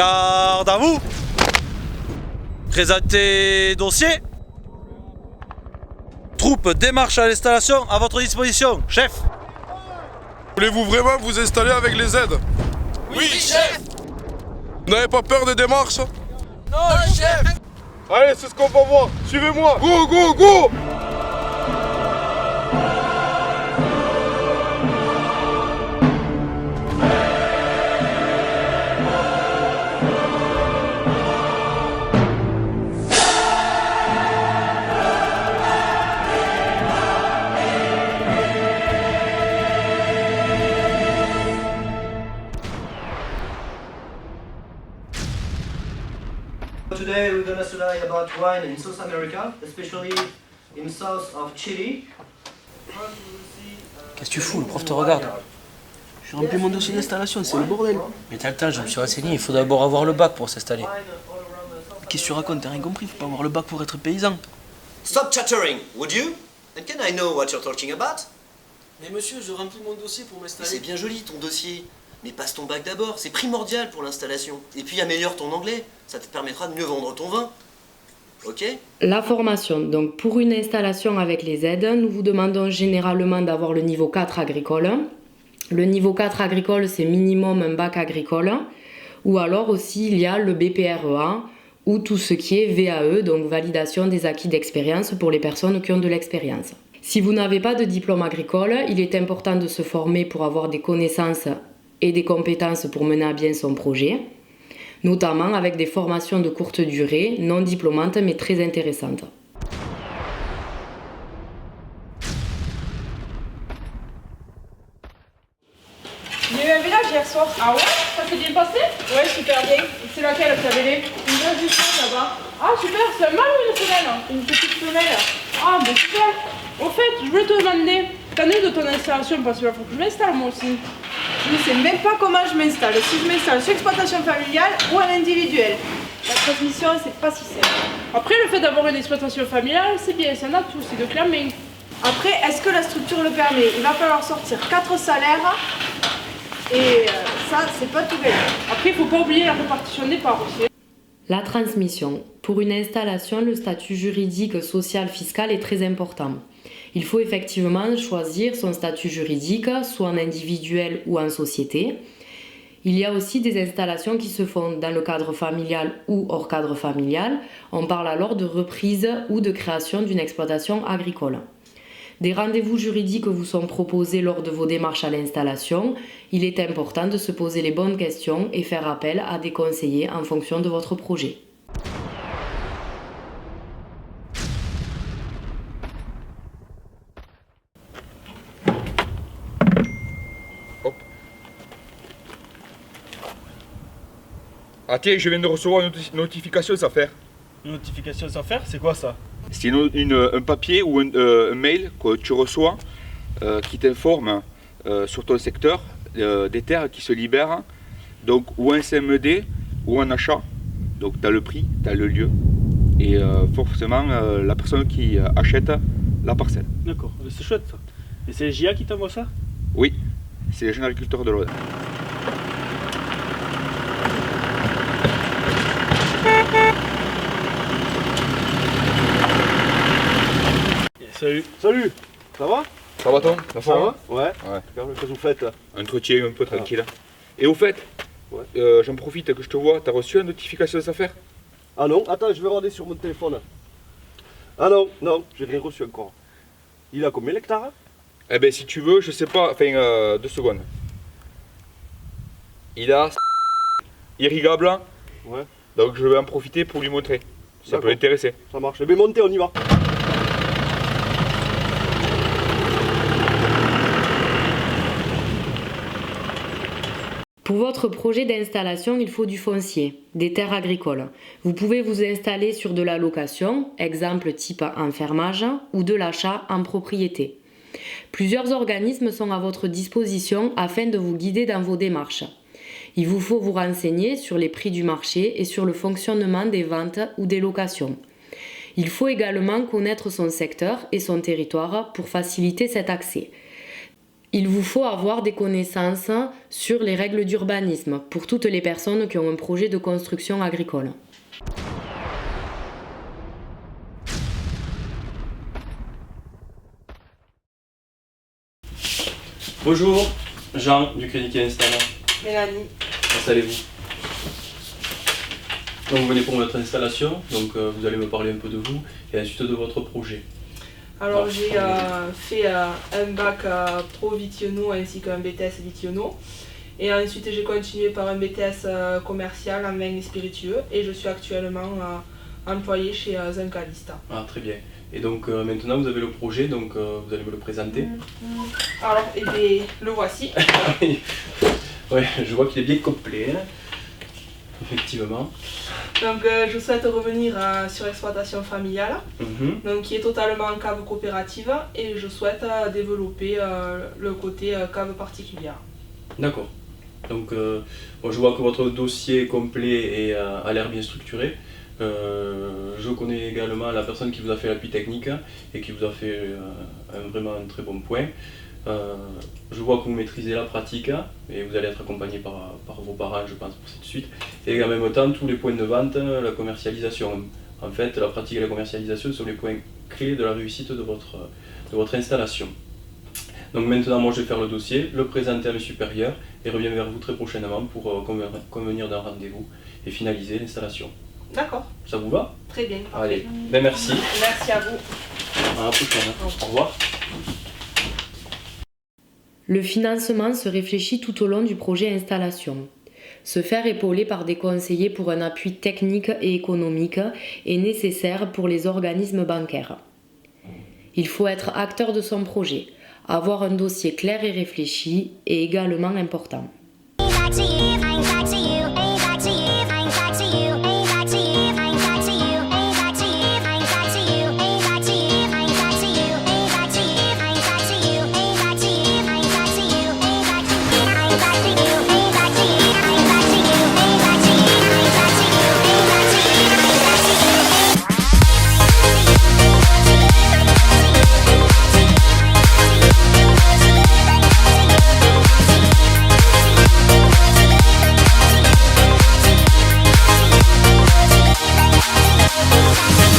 Garde à vous. Présentez dossier. Troupe démarche à l'installation à votre disposition, chef. Voulez-vous vraiment vous installer avec les aides? Oui, chef. Vous n'avez pas peur des démarches? Non, chef. Allez, c'est ce qu'on va voir. Suivez-moi. Go, go, go! Today we're gonna study about wine in South America, especially in south of Chile. Qu'est-ce que tu fous? Le prof te regarde. J'ai rempli mon dossier d'installation, c'est le bordel. Mais t'as le temps, je me suis renseigné, il faut d'abord avoir le bac pour s'installer. Qu'est-ce que tu racontes? T'as rien compris, faut pas avoir le bac pour être paysan. Stop chattering, would you? And can I know what you're talking about? Mais monsieur, je remplis mon dossier pour m'installer. C'est bien joli ton dossier, mais passe ton bac d'abord, c'est primordial pour l'installation. Et puis améliore ton anglais, ça te permettra de mieux vendre ton vin. Ok? La formation. Donc pour une installation avec les aides, nous vous demandons généralement d'avoir le niveau 4 agricole. Le niveau 4 agricole, c'est minimum un bac agricole. Ou alors aussi, il y a le BPREA ou tout ce qui est VAE, donc validation des acquis d'expérience pour les personnes qui ont de l'expérience. Si vous n'avez pas de diplôme agricole, il est important de se former pour avoir des connaissances et des compétences pour mener à bien son projet, notamment avec des formations de courte durée, non diplômantes mais très intéressantes. Il y a eu un village hier soir. Ah ouais? Ça s'est bien passé? Ouais, super bien. C'est laquelle que t'avais les? Une vraie justice là-bas. Ah super, c'est un mâle ou une femelle? Une petite femelle. Ah ben super. Au fait, je voulais te demander, t'en es de ton installation parce qu'il faut que je m'installe moi aussi. Je ne sais même pas comment je m'installe. Si je m'installe sur exploitation familiale ou en individuel. La transmission, c'est pas si simple. Après, le fait d'avoir une exploitation familiale, c'est bien, c'est un atout, c'est de clamer. Après, est-ce que la structure le permet? Il va falloir sortir 4 salaires. Et ça, c'est pas tout bête. Après, il faut pas oublier la répartition des parts aussi. La transmission. Pour une installation, le statut juridique, social, fiscal est très important. Il faut effectivement choisir son statut juridique, soit en individuel ou en société. Il y a aussi des installations qui se font dans le cadre familial ou hors cadre familial. On parle alors de reprise ou de création d'une exploitation agricole. Des rendez-vous juridiques vous sont proposés lors de vos démarches à l'installation. Il est important de se poser les bonnes questions et faire appel à des conseillers en fonction de votre projet. Ah tiens, je viens de recevoir une notification sans faire. Une notification sans faire, c'est quoi ça? C'est un papier ou un mail que tu reçois qui t'informe sur ton secteur des terres qui se libèrent, donc ou en CMD ou en achat. Donc tu as le prix, tu as le lieu et forcément la personne qui achète la parcelle. D'accord, c'est chouette ça. Et c'est les JA qui t'envoient ça? Oui, c'est les jeunes agriculteurs de l'Aude. Salut. Salut. Ça va? Ça va Tom? La forme? Ouais. Ouais. Qu'est-ce que vous faites là? Entretien un peu tranquille. Et au fait, ouais. J'en profite que je te vois, t'as reçu une notification de s'affaire? Ah non, attends, je vais regarder sur mon téléphone. Ah non, j'ai rien reçu encore. Il a combien l'hectare? Eh ben si tu veux, je sais pas, enfin 2 secondes. Il a irrigable. Ouais. Donc je vais en profiter pour lui montrer. Ça peut l'intéresser. Ça marche. Eh bien montez, on y va. Pour votre projet d'installation, il faut du foncier, des terres agricoles. Vous pouvez vous installer sur de la location, exemple type enfermage, ou de l'achat en propriété. Plusieurs organismes sont à votre disposition afin de vous guider dans vos démarches. Il vous faut vous renseigner sur les prix du marché et sur le fonctionnement des ventes ou des locations. Il faut également connaître son secteur et son territoire pour faciliter cet accès. Il vous faut avoir des connaissances sur les règles d'urbanisme pour toutes les personnes qui ont un projet de construction agricole. Bonjour, Jean du Crédit qui installe. Mélanie. Comment allez-vous? Donc vous venez pour votre installation, donc vous allez me parler un peu de vous et ensuite de votre projet. Alors j'ai fait un bac pro Vitiono ainsi qu'un BTS Vitiono. Et ensuite j'ai continué par un BTS commercial en vin et spiritueux et je suis actuellement employé chez Zinkalista. Ah très bien. Et donc maintenant vous avez le projet, donc vous allez me le présenter. Alors eh bien, le voici. Ouais, je vois qu'il est bien complet, hein. Effectivement. Donc je souhaite revenir sur exploitation familiale, donc, qui est totalement en cave coopérative et je souhaite développer le côté cave particulière. D'accord. Donc bon, je vois que votre dossier est complet et a l'air bien structuré. Je connais également la personne qui vous a fait l'appui technique et qui vous a fait vraiment un très bon point. Je vois que vous maîtrisez la pratique et vous allez être accompagné par vos parents, je pense, pour cette suite. Et en même temps, tous les points de vente, la commercialisation. En fait, la pratique et la commercialisation sont les points clés de la réussite de votre installation. Donc maintenant, moi je vais faire le dossier, le présenter à mes supérieurs et reviens vers vous très prochainement pour convenir d'un rendez-vous et finaliser l'installation. D'accord. Ça vous va? Très bien. Parfait. Allez, ben merci. Merci à vous. À la prochaine. Au revoir. Le financement se réfléchit tout au long du projet installation. Se faire épauler par des conseillers pour un appui technique et économique est nécessaire pour les organismes bancaires. Il faut être acteur de son projet. Avoir un dossier clair et réfléchi est également important.